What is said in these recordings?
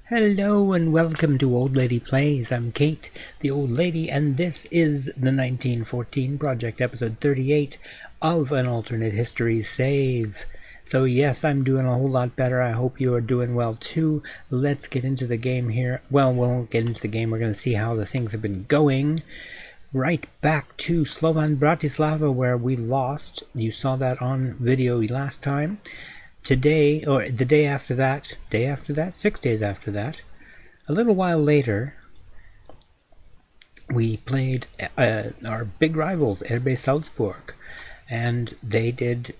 Hello and welcome to Old Lady Plays. I'm Kate, the old lady, and this is the 1914 project, episode 38 of An Alternate History Save. So yes, I'm doing a whole lot better. I hope you are doing well too. Let's get into the game here. Well, we won't get into the game. We're going to see how the things have been going. Right back to Slovan Bratislava, where we lost. You saw that on video last time. Today, or the day after that, 6 days after that, a little while later, we played our big rivals, RB Salzburg, and they did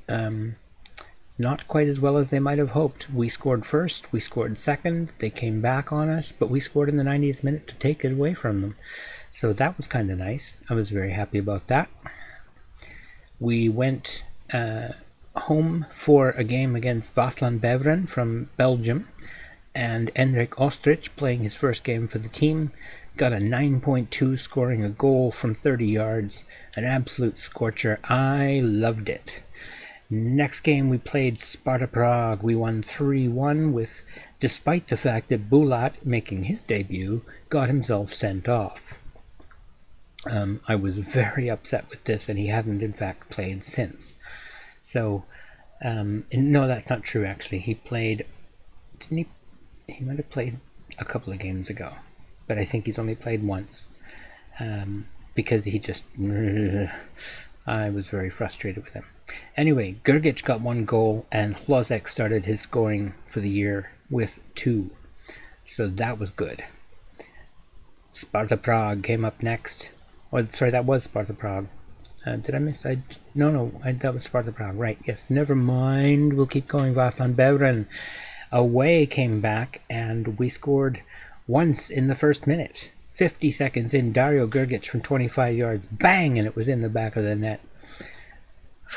not quite as well as they might have hoped. We scored first, we scored second, they came back on us, but we scored in the 90th minute to take it away from them. So that was kind of nice. I was very happy about that. We went home for a game against Vaasland Beveren from Belgium, and Enrik Ostrich, playing his first game for the team, got a 9.2, scoring a goal from 30 yards. An absolute scorcher. I loved it. Next game we played Sparta Prague. We won 3-1 despite the fact that Bulat, making his debut, got himself sent off. I was very upset with this, and he hasn't in fact played since. So, no, that's not true actually. He played, didn't he? He might have played a couple of games ago, but I think he's only played once, because he just, I was very frustrated with him. Anyway, Grgic got 1 goal, and Hlozek started his scoring for the year with 2. So that was good. Sparta Prague came up next. Oh, sorry, that was Sparta Prague. Did I miss? That was Sparta Prague. Right, yes, never mind. We'll keep going. Vaasland Beveren away came back, and we scored once in the first minute. 50 seconds in, Dario Grgic from 25 yards. Bang! And it was in the back of the net.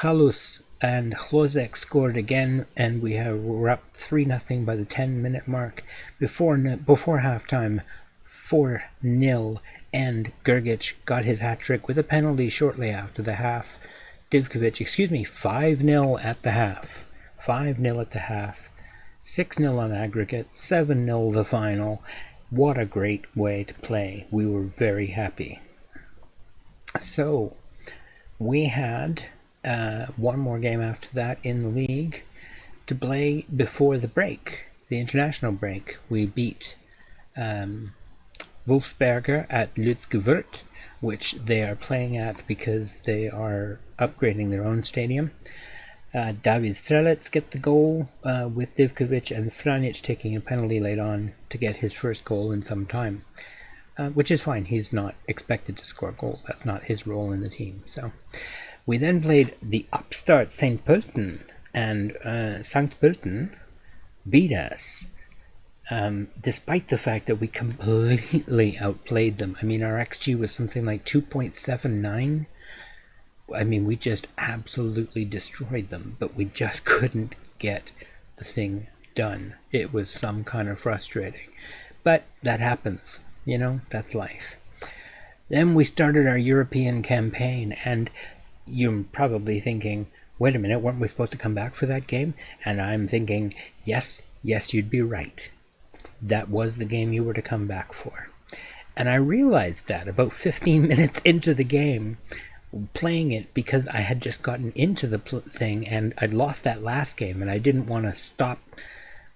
Chalus and Hlozek scored again, and we're up 3-0 by the 10-minute mark. Before halftime, 4-0. And Grgic got his hat-trick with a penalty shortly after the half. 5-0 at the half. 5-0 at the half. 6-0 on aggregate. 7-0 the final. What a great way to play. We were very happy. So, we had one more game after that in the league to play before the break, the international break. We beat Wolfsberger at Lützgewurt, which they are playing at because they are upgrading their own stadium. David Strelec get the goal with Divkovic, and Franic taking a penalty late on to get his first goal in some time, which is fine. He's not expected to score goals. That's not his role in the team. So we then played the upstart St. Pölten, and St. Pölten beat us. Despite the fact that we completely outplayed them. I mean, our XG was something like 2.79. I mean, we just absolutely destroyed them, but we just couldn't get the thing done. It was some kind of frustrating. But that happens, that's life. Then we started our European campaign, and you're probably thinking, wait a minute, weren't we supposed to come back for that game? And I'm thinking, yes, you'd be right. That was the game you were to come back for. And I realized that about 15 minutes into the game, playing it, because I had just gotten into the thing and I'd lost that last game and I didn't want to stop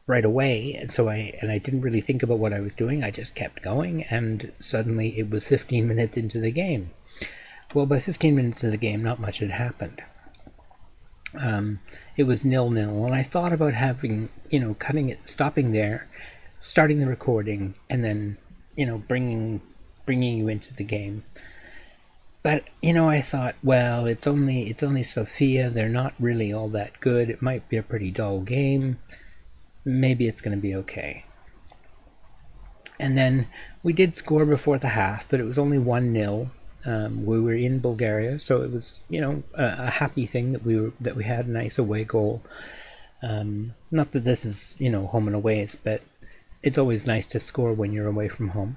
right away. So I didn't really think about what I was doing. I just kept going, and suddenly it was 15 minutes into the game. Well, by 15 minutes into the game, not much had happened. It was 0-0, and I thought about having, cutting it, stopping there, starting the recording, and then, bringing you into the game. But, I thought, well, it's only Sofia. They're not really all that good. It might be a pretty dull game. Maybe it's going to be okay. And then we did score before the half, but it was only 1-0. We were in Bulgaria, so it was, a happy thing that we had a nice away goal. Not that this is, home and away, but it's always nice to score when you're away from home.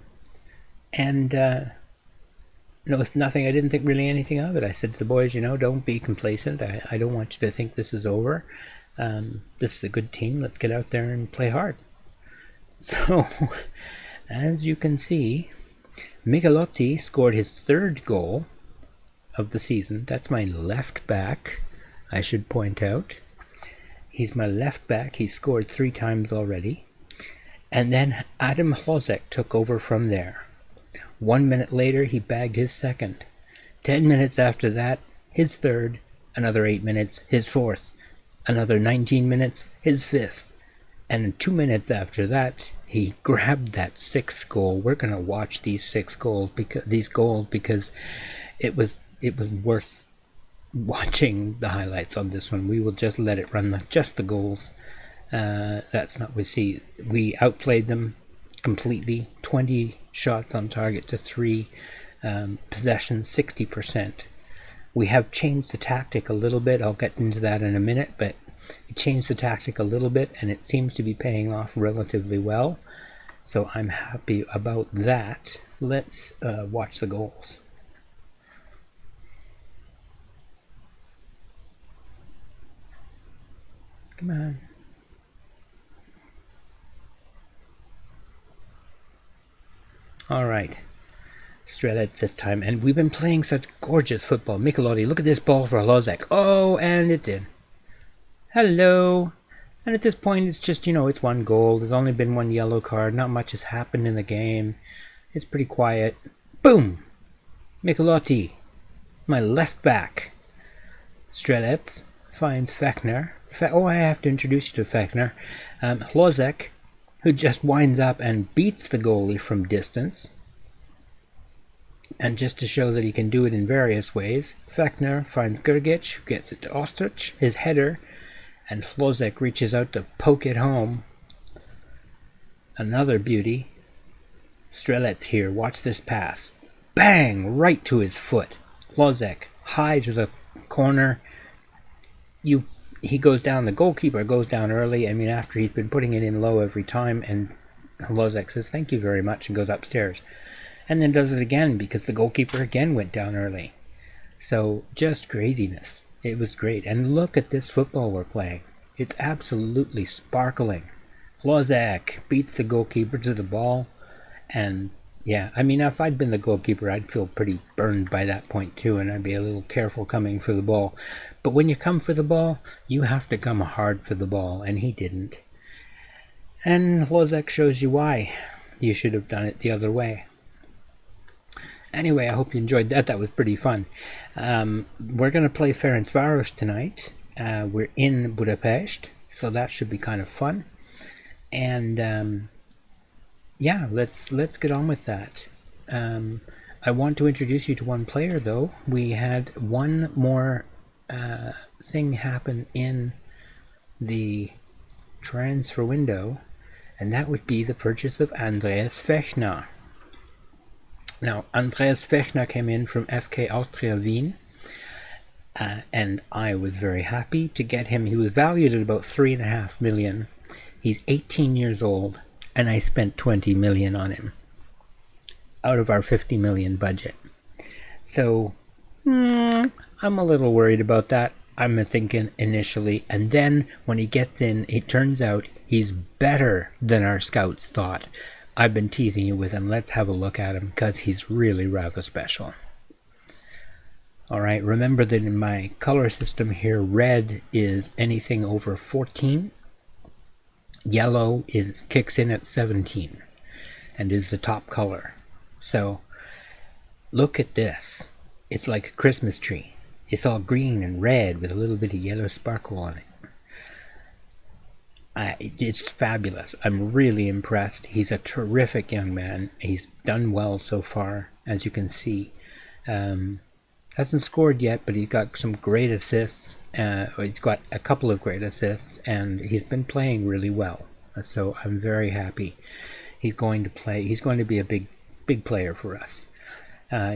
And no, it's nothing. I didn't think really anything of it. I said to the boys, don't be complacent. I don't want you to think this is over. This is a good team. Let's get out there and play hard. So, as you can see, Michelotti scored his third goal of the season. That's my left back, I should point out. He's my left back. He scored 3 times already. And then Adam Hlozek took over from there. 1 minute later, he bagged his second. 10 minutes after that, his third. Another 8 minutes, his fourth. Another 19 minutes, his fifth. And 2 minutes after that, he grabbed that 6th goal. We're going to watch these goals because it was worth watching the highlights on this one. We will just let it run just the goals. That's not we see. We outplayed them completely. 20 shots on target to 3 possessions, 60%. We have changed the tactic a little bit. I'll get into that in a minute, but we changed the tactic a little bit, and it seems to be paying off relatively well. So I'm happy about that. Let's watch the goals. Come on. All right. Strelets this time, and we've been playing such gorgeous football. Michelotti, look at this ball for Hlozek. Oh, and it's in. Hello. And at this point, it's just, it's 1 goal. There's only been 1 yellow card. Not much has happened in the game. It's pretty quiet. Boom! Michelotti, my left back. Strelets finds Fechner. I have to introduce you to Fechner. Hlozek, who just winds up and beats the goalie from distance. And just to show that he can do it in various ways, Fechner finds Grgic, who gets it to Ostrich, his header, and Hlozek reaches out to poke it home. Another beauty. Strelets here, watch this pass. Bang! Right to his foot. Hlozek, high to the corner. He goes down, the goalkeeper goes down early. I mean, after he's been putting it in low every time, and Hlozek says, thank you very much, and goes upstairs. And then does it again, because the goalkeeper again went down early. So, just craziness. It was great. And look at this football we're playing. It's absolutely sparkling. Hlozek beats the goalkeeper to the ball. And, yeah, I mean, if I'd been the goalkeeper, I'd feel pretty burned by that point, too, and I'd be a little careful coming for the ball. But when you come for the ball, you have to come hard for the ball, and he didn't. And Hlozek shows you why. You should have done it the other way. Anyway, I hope you enjoyed that. That was pretty fun. We're going to play Ferencvaros tonight. We're in Budapest, so that should be kind of fun. And yeah, let's get on with that. I want to introduce you to one player, though. We had one more thing happen in the transfer window, and that would be the purchase of Andreas Fechner. Now, Andreas Fechner came in from FK Austria Wien, and I was very happy to get him. He was valued at about 3.5 million. He's 18 years old, and I spent 20 million on him out of our 50 million budget. So, I'm a little worried about that. I'm thinking initially, and then when he gets in, it turns out he's better than our scouts thought. I've been teasing you with him. Let's have a look at him, because he's really rather special. Alright, remember that in my color system here, red is anything over 14. Yellow kicks in at 17 and is the top color. So, look at this. It's like a Christmas tree. It's all green and red with a little bit of yellow sparkle on it. It's fabulous. I'm really impressed. He's a terrific young man. He's done well so far, as you can see. Hasn't scored yet, but he's got some great assists. He's got a couple of great assists, and he's been playing really well. So I'm very happy. He's going to be a big player for us.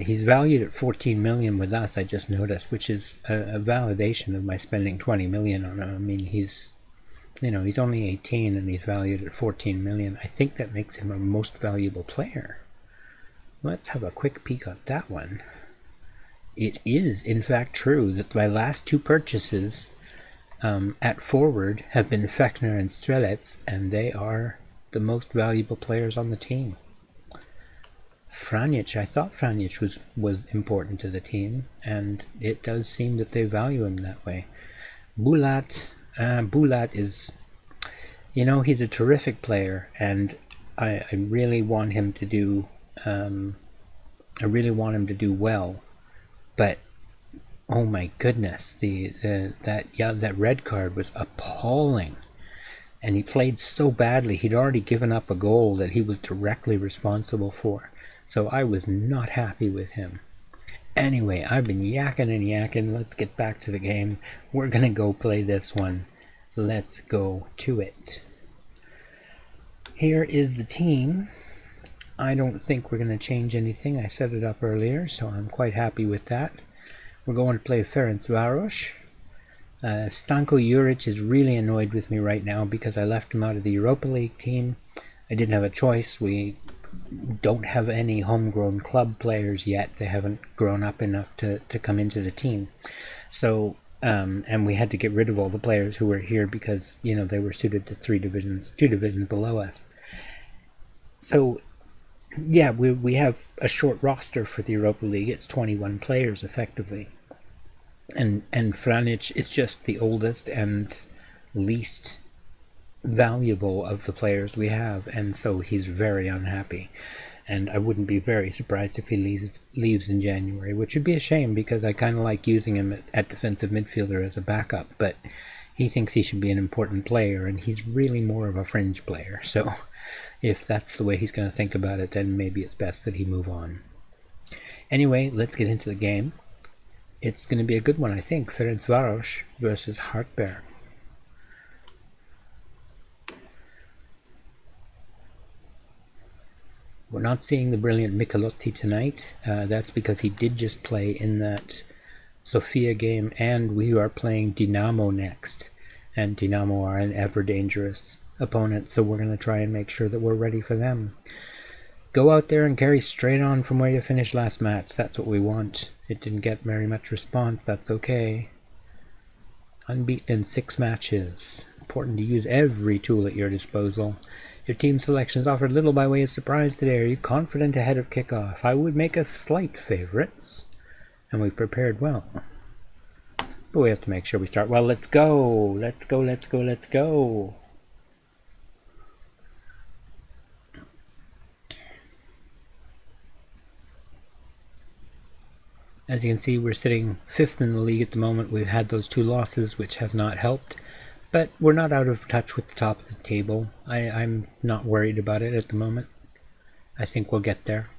He's valued at 14 million with us, I just noticed, which is a validation of my spending 20 million on him. I mean, he's only 18 and he's valued at 14 million. I think that makes him a most valuable player. Let's have a quick peek at that one. It is, in fact, true that my last 2 purchases at forward have been Fechner and Strelets, and they are the most valuable players on the team. Franjic, I thought Franjic was important to the team, and it does seem that they value him that way. Bulat is, he's a terrific player, and I really want him to do well, but oh my goodness, that red card was appalling, and he played so badly. He'd already given up a goal that he was directly responsible for, so I was not happy with him. Anyway, I've been yakking and yakking. Let's get back to the game. We're gonna go play this one. Let's go to it. Here is the team. I don't think we're going to change anything. I set it up earlier, so I'm quite happy with that. We're going to play Ferencvaros. Stanko Juric is really annoyed with me right now because I left him out of the Europa League team. I didn't have a choice. We don't have any homegrown club players yet. They haven't grown up enough to come into the team. So, and we had to get rid of all the players who were here because, they were suited to 2 divisions below us. So, yeah, we have a short roster for the Europa League. It's 21 players, effectively. And Franjic is just the oldest and least valuable of the players we have, and so he's very unhappy. And I wouldn't be very surprised if he leaves in January, which would be a shame because I kind of like using him at defensive midfielder as a backup, but he thinks he should be an important player, and he's really more of a fringe player. So if that's the way he's going to think about it, then maybe it's best that he move on. Anyway, let's get into the game. It's going to be a good one, I think. Ferencvaros versus Hartberg. We're not seeing the brilliant Michelotti tonight. That's because he did just play in that Sofia game, and we are playing Dinamo next. And Dinamo are an ever dangerous opponent, so we're going to try and make sure that we're ready for them. Go out there and carry straight on from where you finished last match. That's what we want. It didn't get very much response. That's okay. Unbeaten in 6 matches. Important to use every tool at your disposal. Your team selections offered little by way of surprise today. Are you confident ahead of kickoff? I would make us slight favorites, and we prepared well. But we have to make sure we start well. Let's go! Let's go, let's go, let's go! As you can see, we're sitting 5th in the league at the moment. We've had those 2 losses, which has not helped. But we're not out of touch with the top of the table. I'm not worried about it at the moment. I think we'll get there.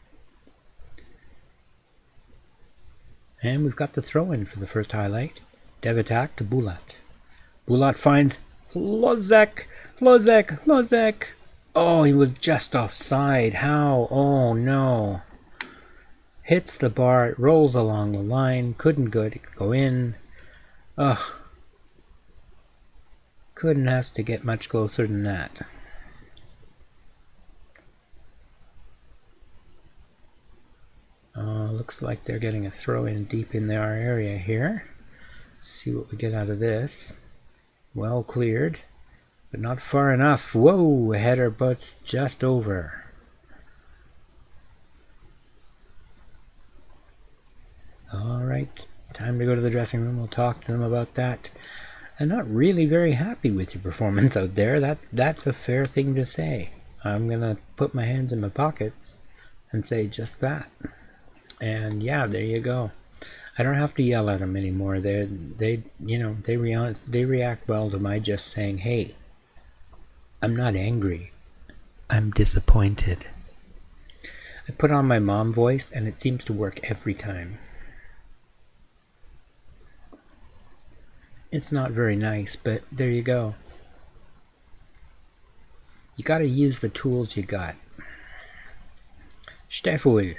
And we've got the throw-in for the first highlight. Dev attack to Bulat. Bulat finds Lozek! Lozek! Lozek! Oh, he was just offside. How? Oh, no. Hits the bar, it rolls along the line, couldn't go in. Ugh. Couldn't ask to get much closer than that. Looks like they're getting a throw in deep in our area here. Let's see what we get out of this. Well cleared, but not far enough. Whoa, header butts just over. Alright, time to go to the dressing room. We'll talk to them about that. I'm not really very happy with your performance out there. That's a fair thing to say. I'm going to put my hands in my pockets and say just that. And yeah, there you go. I don't have to yell at them anymore. They react well to my just saying, hey, I'm not angry. I'm disappointed. I put on my mom voice and it seems to work every time. It's not very nice, but there you go. You gotta use the tools you got. Steffel.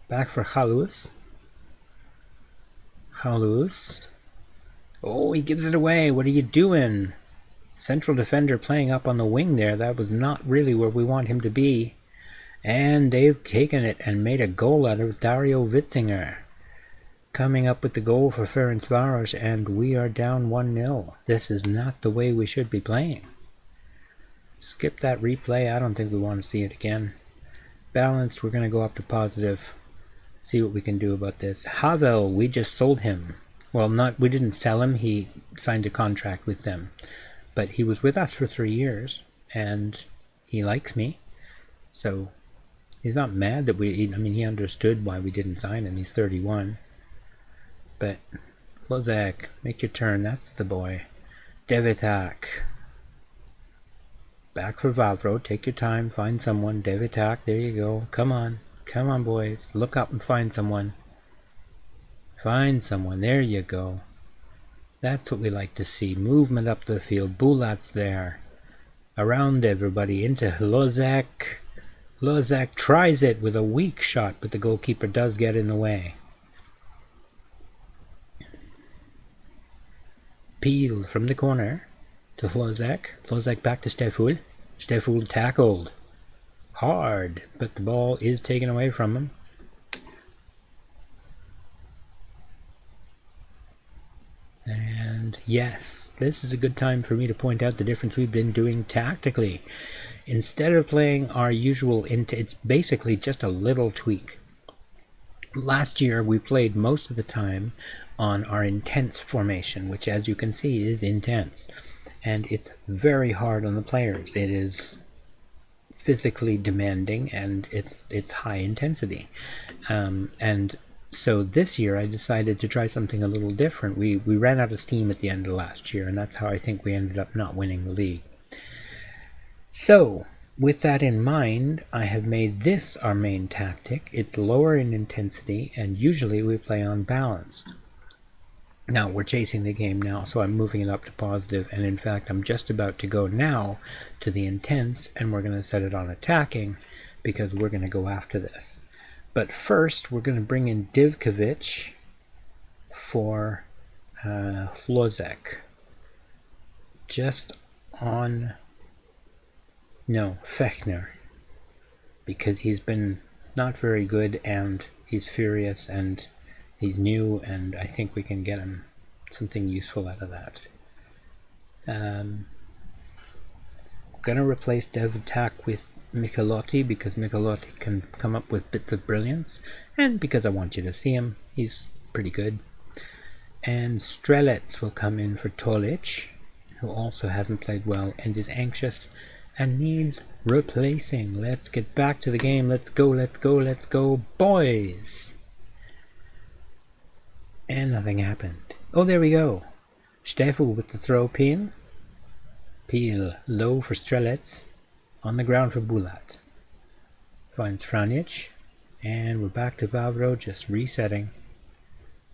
Back for Halus. Halus. Oh, he gives it away. What are you doing? Central defender playing up on the wing there. That was not really where we want him to be. And they've taken it and made a goal out of Dario Witzinger. Coming up with the goal for Ferencvaros, and we are down 1-0. This is not the way we should be playing. Skip that replay. I don't think we want to see it again. Balanced, we're going to go up to positive. See what we can do about this. Havel, we just sold him. Well, we didn't sell him. He signed a contract with them. But he was with us for 3 years, and he likes me. So he's not mad that he understood why we didn't sign him. He's 31. But Lozak, make your turn. That's the boy. Devitak. Back for Vavro. Take your time. Find someone. Devitak. There you go. Come on. Come on, boys. Look up and find someone. Find someone. There you go. That's what we like to see. Movement up the field. Bulat's there. Around everybody. Into Lozak. Lozak tries it with a weak shot, but the goalkeeper does get in the way. Peel from the corner to Lozak. Lozak back to Steful. Steful tackled. Hard, but the ball is taken away from him. And yes, this is a good time for me to point out the difference we've been doing tactically. Instead of playing our usual it's basically just a little tweak. Last year we played most of the time on our intense formation, which as you can see is intense. And it's very hard on the players. It is physically demanding and it's high intensity. And so this year I decided to try something a little different. We ran out of steam at the end of last year, and that's how I think we ended up not winning the league. So with that in mind, I have made this our main tactic. It's lower in intensity, and usually we play on balanced. Now we're chasing the game now, so I'm moving it up to positive, and in fact I'm just about to go now to the intense, and we're going to set it on attacking because we're going to go after this. But first we're going to bring in Divkovic for Lozak. Just on... No, Fechner. Because he's been not very good, and he's furious, and he's new, and I think we can get him something useful out of that. Gonna replace Devitak with Michelotti because Michelotti can come up with bits of brilliance, and because I want you to see him. He's pretty good. And Strelets will come in for Tolic, who also hasn't played well and is anxious and needs replacing. Let's get back to the game. Let's go, let's go, let's go, boys! And nothing happened. Oh, there we go. Steffel with the throw pin. Peel low for Strelets. On the ground for Bulat. Finds Franic. And we're back to Vavro, just resetting.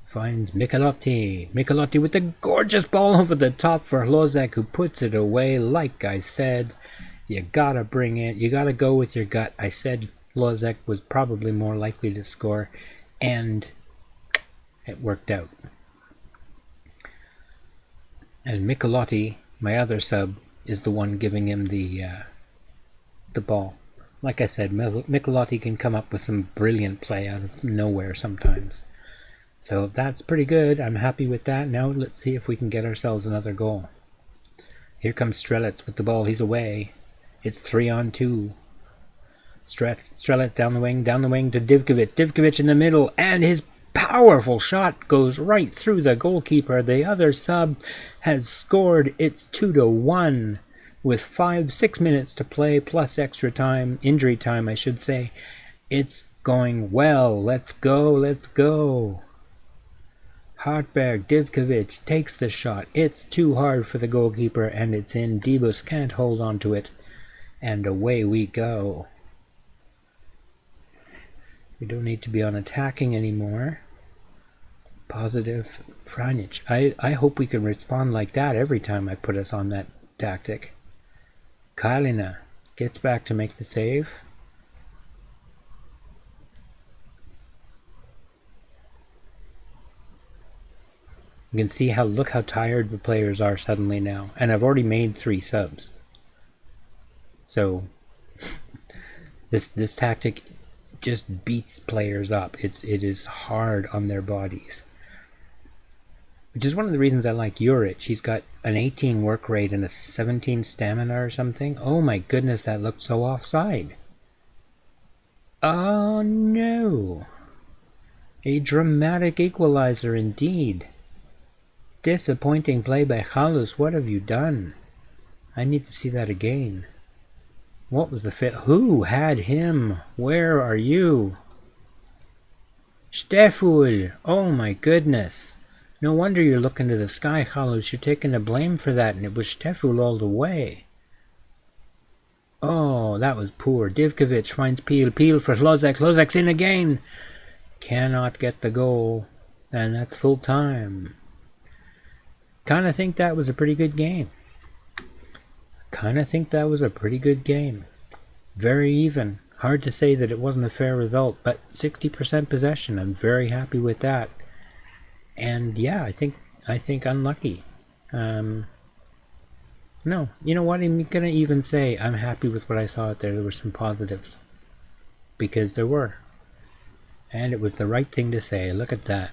Finds Michelotti. Michelotti with the gorgeous ball over the top for Lozak, who puts it away. Like I said, you gotta bring it. You gotta go with your gut. I said Lozak was probably more likely to score, and it worked out. And Michelotti, my other sub, is the one giving him the ball. Like I said, Michelotti can come up with some brilliant play out of nowhere sometimes. So that's pretty good. I'm happy with that. Now let's see if we can get ourselves another goal. Here comes Strelets with the ball. He's away. It's 3-on-2. Strelets down the wing to Divkovic. Divkovic in the middle, and his powerful shot goes right through the goalkeeper. The other sub has scored. It's 2-1 with 5-6 minutes to play plus extra time, injury time I should say. It's going well. Let's go, let's go. Hartberg, Divkovic takes the shot. It's too hard for the goalkeeper, and it's in. Dibus can't hold on to it, and away we go. We don't need to be on attacking anymore. Positive Franic. I hope we can respond like that every time I put us on that tactic. Kalina gets back to make the save. You can see look how tired the players are suddenly now. And I've already made 3 subs. So this tactic just beats players up. It is hard on their bodies. which is one of the reasons I like Juric. He's got an 18 work rate and a 17 stamina or something. Oh my goodness, that looked so offside. Oh no. A dramatic equalizer indeed. Disappointing play by Chalus. What have you done? I need to see that again. What was the fit? Who had him? Where are you? Steful! Oh my goodness. No wonder you're looking to the sky, Chalus. You're taking the blame for that, and it was Steful all the way. Oh, that was poor. Divkovic finds Peel. Peel for Hlozek. Hlozek's in again. Cannot get the goal. And that's full time. Kind of think that was a pretty good game. Very even. Hard to say that it wasn't a fair result, but 60% possession. I'm very happy with that. And yeah, I think unlucky. No, you know what? I'm gonna even say I'm happy with what I saw out there. There were some positives, because there were, and it was the right thing to say. Look at that.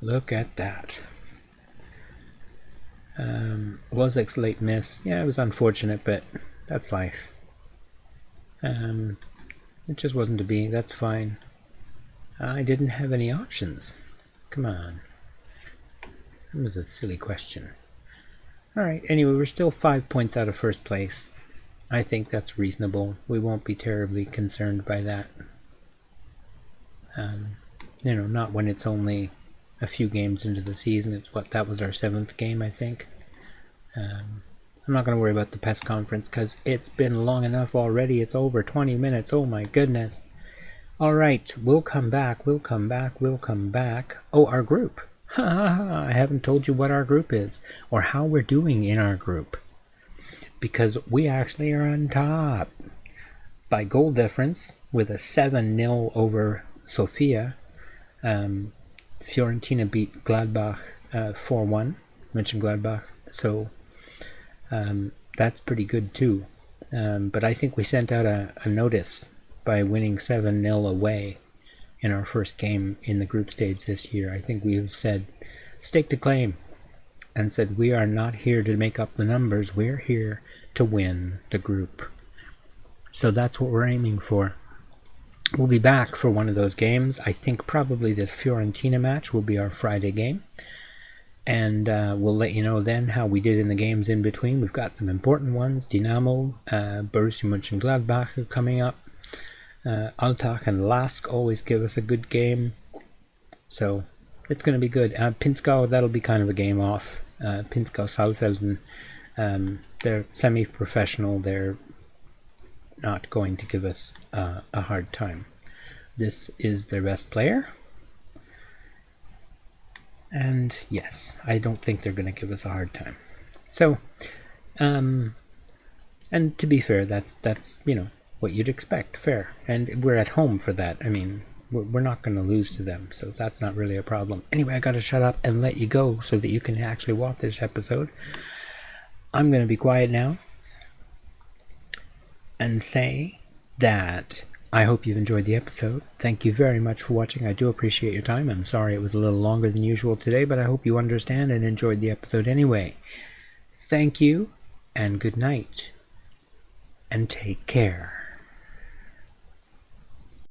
Look at that. Lozek's late miss. Yeah, it was unfortunate, but that's life. It just wasn't to be. That's fine. I didn't have any options. Come on. That was a silly question. Alright, anyway, we're still 5 points out of first place. I think that's reasonable. We won't be terribly concerned by that. You know, not when it's only a few games into the season. It's that was our 7th game, I think. I'm not going to worry about the PES conference because it's been long enough already. It's over 20 minutes. Oh my goodness. Alright, we'll come back. Oh, our group. I haven't told you what our group is or how we're doing in our group, because we actually are on top by goal difference with a 7-0 over Sofia. Fiorentina beat Gladbach 4-1, Mönchengladbach, so that's pretty good too. But I think we sent out a notice by winning 7-0 away in our first game in the group stage this year. I think we've said, staked a claim, and said we are not here to make up the numbers, we're here to win the group. So that's what we're aiming for. We'll be back for one of those games. I think probably the Fiorentina match will be our Friday game, and we'll let you know then how we did in the games in between. We've got some important ones. Dynamo, Borussia Mönchengladbach are coming up. Altach and Lask always give us a good game, so it's going to be good. Pinzgau, that'll be kind of a game off. Pinzgau Saalfelden, they're semi-professional. They're not going to give us a hard time. This is their best player, and yes, I don't think they're going to give us a hard time. So, and to be fair, that's you know, what you'd expect, fair. And we're at home for that. I mean, we're not going to lose to them, so that's not really a problem. Anyway, I got to shut up and let you go so that you can actually watch this episode. I'm going to be quiet now and say that I hope you've enjoyed the episode. Thank you very much for watching. I do appreciate your time. I'm sorry it was a little longer than usual today, but I hope you understand and enjoyed the episode anyway. Thank you, and good night, and take care.